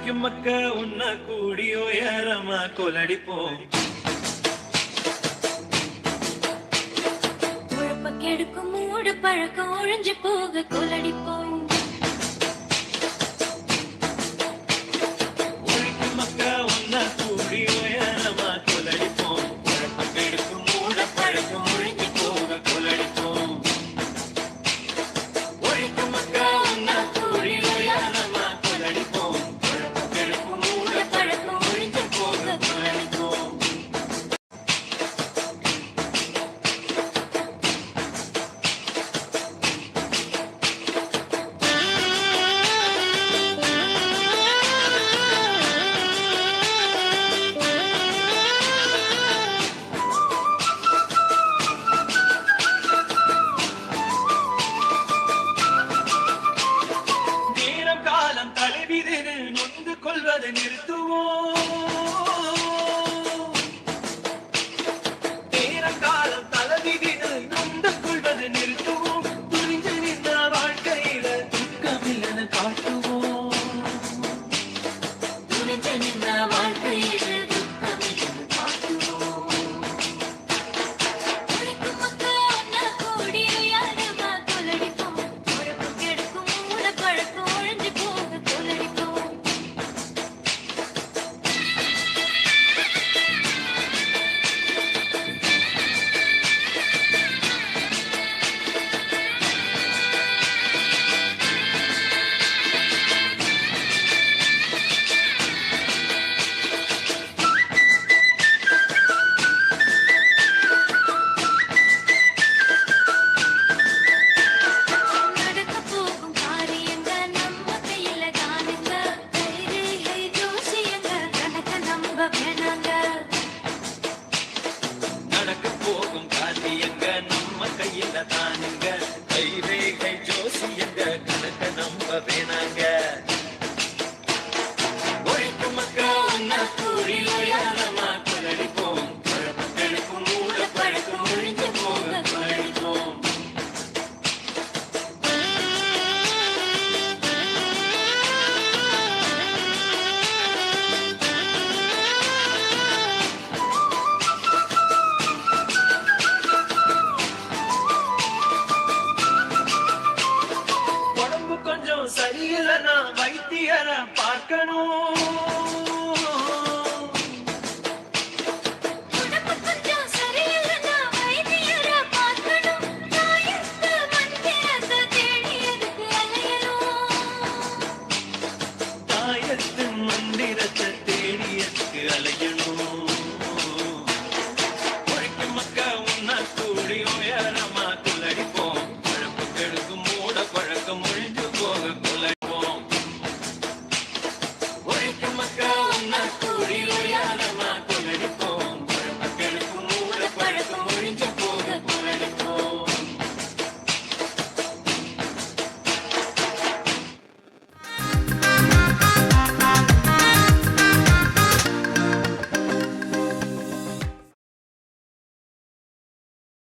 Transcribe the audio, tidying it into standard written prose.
உழைக்கும் மக்க உன்ன கூடி உயரமா கொலடிப்போம். உழப்பக்கெடுக்கும் மூடு பழக்கம் ஒழிஞ்சு போக கொலடிப்போம். உழைக்கும் மக்க உன்ன கூடி உயரமா கொலடிப்போம். உழைப்பக்கெடுக்கும் மூட பழக்கம் ஒழிஞ்சு போக கொலடிப்போம். உழைக்கும் மக்க உன்ன கூடி உயரமா கொலடிப்போம். உழைப்பக்கெடுக்கும் மூட பழக்கம் ஒழிஞ்சு போக கொலடிப்போம். நேரம் காலம் தலைவிதிரு நொந்து கொள்வதை நிறுத்துவோம். நேரம் காலம் தலைவிதிரு நொந்து கொள்வதை நிறுத்துவோம். துணிஞ்சு நின்ற வாழ்க்கையில துக்கமில்லன காட்டுவோம். துணிஞ்சு நின்ற வாழ்க்கையில துக்கமில்லன காட்டுவோம். உழைக்கும் மக்கள் ஒன்னா கூடி உயரமா கொலடிப்போம். உழைப்புக்கெடுக்கும் மூட பழக்கம் ஒழிஞ்சு போக கொலடிப்போம். நடக்க போகும் காரியங்க நம்ம கையில தானுங்க. கைரேகை ஜோசியங்க கணக்க நம்ப வேணாங்க. நடக்க போகும் காரியங்க நம்ம கையில தானுங்க. கைரேகை ஜோசியங்க கணக்க நம்ப வேணாங்க. உழைக்கும் மக்க உன்ன கூடி உயரமா கொலடிப்போம். உழைப்புக்கெடுக்கும் மூட பழக்கம் ஒழிஞ்சு போக கொலடிப்போம். உடம்பு கொஞ்சம் சரியில்லைன்னா வைத்தியரை பார்க்கணும்.